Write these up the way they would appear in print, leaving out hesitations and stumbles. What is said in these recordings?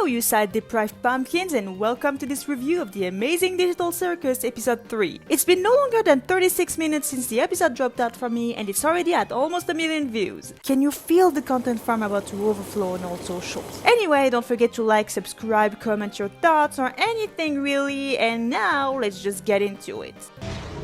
you sad-deprived pumpkins, and welcome to this review of the amazing Digital Circus episode 3. It's been no longer than 36 minutes since the episode dropped out for me, and it's already at almost 1 million views. Can you feel the content farm about to overflow on all socials? Anyway, don't forget to like, subscribe, comment your thoughts, or anything really, and now let's just get into it.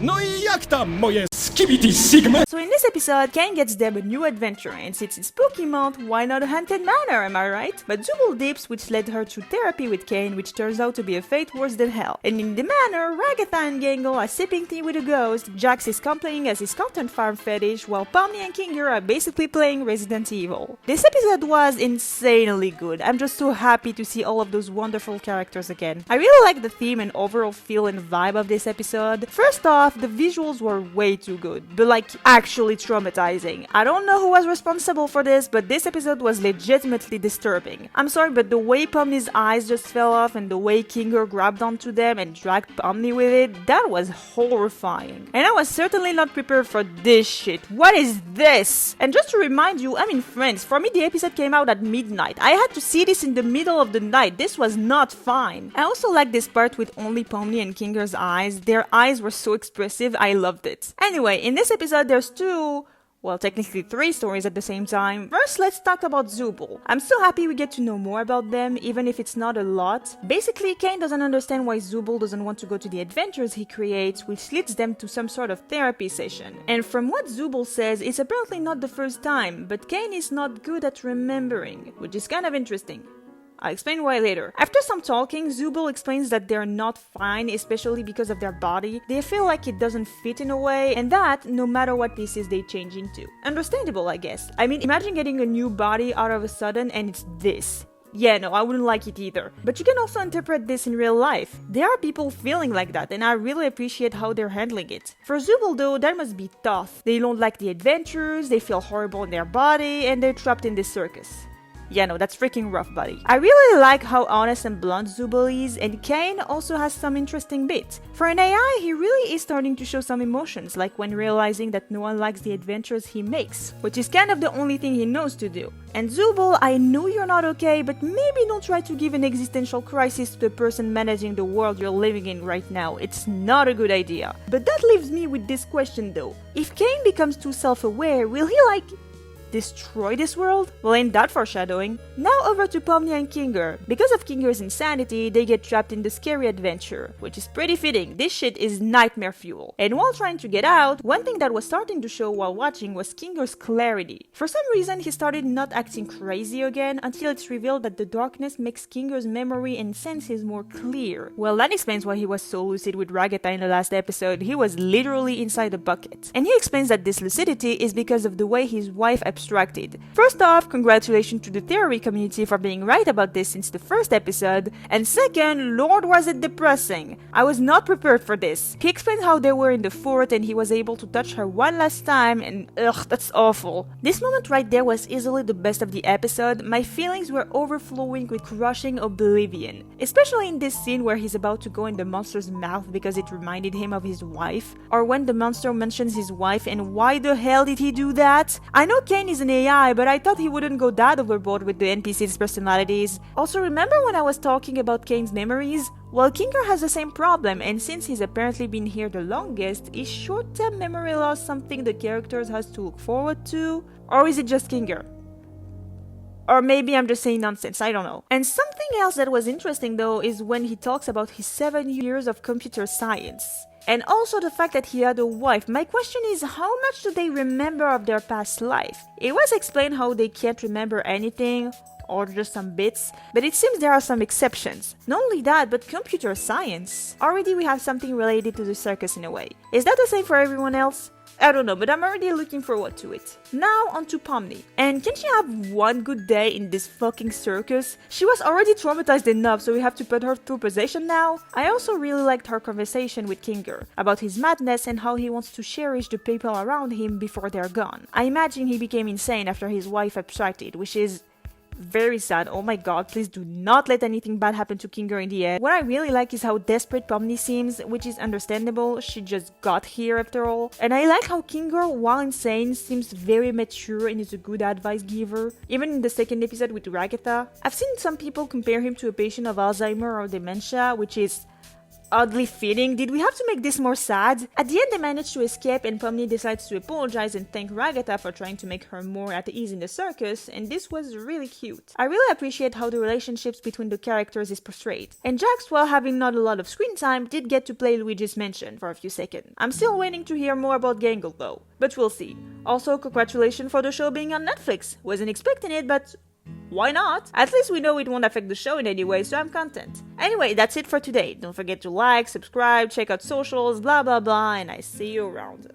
No i jak tam moje skibidi sigma? So in this episode, Kane gets them a new adventure, and since it's Spooky Month, why not a haunted manor, am I right? But Zubul dips, which led her to therapy with Kane, which turns out to be a fate worse than hell. And in the manor, Ragatha and Gangle are sipping tea with a ghost, Jax is complaining as his content farm fetish, while Pomni and Kinger are basically playing Resident Evil. This episode was insanely good. I'm just so happy to see all of those wonderful characters again. I really like the theme and overall feel and vibe of this episode. First off, the visuals were way too good, but like actually traumatizing. I don't know who was responsible for this, but this episode was legitimately disturbing. I'm sorry, but the way Pomni's eyes just fell off and the way Kinger grabbed onto them and dragged Pomni with it, that was horrifying. And I was certainly not prepared for this shit. What is this? And just to remind you, I'm in France. For me, the episode came out at midnight. I had to see this in the middle of the night. This was not fine. I also like this part with only Pomni and Kinger's eyes. Their eyes were so expressive. I loved it. Anyway, in this episode, there's technically three stories at the same time. First, let's talk about Zubul. I'm so happy we get to know more about them, even if it's not a lot. Basically, Kane doesn't understand why Zubul doesn't want to go to the adventures he creates, which leads them to some sort of therapy session. And from what Zubul says, it's apparently not the first time, but Kane is not good at remembering, which is kind of interesting. I'll explain why later. After some talking, Zubul explains that they're not fine, especially because of their body. They feel like it doesn't fit in a way, and that no matter what pieces they change into. Understandable, I guess. I mean, imagine getting a new body out of a sudden and it's this. Yeah, no, I wouldn't like it either. But you can also interpret this in real life. There are people feeling like that, and I really appreciate how they're handling it. For Zubul though, that must be tough. They don't like the adventures, they feel horrible in their body, and they're trapped in this circus. Yeah, no, that's freaking rough, buddy. I really like how honest and blunt Zubul is, and Kane also has some interesting bits. For an AI, he really is starting to show some emotions, like when realizing that no one likes the adventures he makes, which is kind of the only thing he knows to do. And Zubul, I know you're not okay, but maybe don't try to give an existential crisis to the person managing the world you're living in right now. It's not a good idea. But that leaves me with this question though. If Kane becomes too self-aware, will he destroy this world? Well, ain't that foreshadowing? Now over to Pomni and Kinger. Because of Kinger's insanity, they get trapped in the scary adventure, which is pretty fitting. This shit is nightmare fuel. And while trying to get out, one thing that was starting to show while watching was Kinger's clarity. For some reason, he started not acting crazy again until it's revealed that the darkness makes Kinger's memory and senses more clear. Well, that explains why he was so lucid with Ragatha in the last episode. He was literally inside a bucket. And he explains that this lucidity is because of the way his wife abstracted. First off, congratulations to the theory community for being right about this since the first episode, and second, Lord was it depressing. I was not prepared for this. He explained how they were in the fort and he was able to touch her one last time, and ugh, that's awful. This moment right there was easily the best of the episode. My feelings were overflowing with crushing oblivion, especially in this scene where he's about to go in the monster's mouth because it reminded him of his wife, or when the monster mentions his wife and why the hell did he do that? I know Kane is an AI, but I thought he wouldn't go that overboard with the NPC's personalities. Also, remember when I was talking about Kane's memories? Well, Kinger has the same problem, and since he's apparently been here the longest, is short-term memory loss something the characters has to look forward to? Or is it just Kinger? Or maybe I'm just saying nonsense, I don't know. And something else that was interesting though is when he talks about his 7 years of computer science. And also the fact that he had a wife. My question is, how much do they remember of their past life? It was explained how they can't remember anything, or just some bits, but it seems there are some exceptions. Not only that, but computer science. Already we have something related to the circus in a way. Is that the same for everyone else? I don't know, but I'm already looking forward to it. Now on to Pomni. And can she have one good day in this fucking circus? She was already traumatized enough, so we have to put her through possession now? I also really liked her conversation with Kinger about his madness and how he wants to cherish the people around him before they're gone. I imagine he became insane after his wife abstracted, which is very sad. Oh my god, please do not let anything bad happen to Kinger in the end. What I really like is how desperate Pomni seems, which is understandable. She just got here after all. And I like how Kinger, while insane, seems very mature and is a good advice giver. Even in the second episode with Ragatha. I've seen some people compare him to a patient of Alzheimer or dementia, which is oddly fitting. Did we have to make this more sad? At the end, they manage to escape, and Pomni decides to apologize and thank Ragatha for trying to make her more at ease in the circus, and this was really cute. I really appreciate how the relationships between the characters is portrayed. And Jax, while having not a lot of screen time, did get to play Luigi's Mansion for a few seconds. I'm still waiting to hear more about Gangle though, but we'll see. Also, congratulations for the show being on Netflix. Wasn't expecting it, but why not? At least we know it won't affect the show in any way, so I'm content. Anyway, that's it for today. Don't forget to like, subscribe, check out socials, blah blah blah, and I see you around.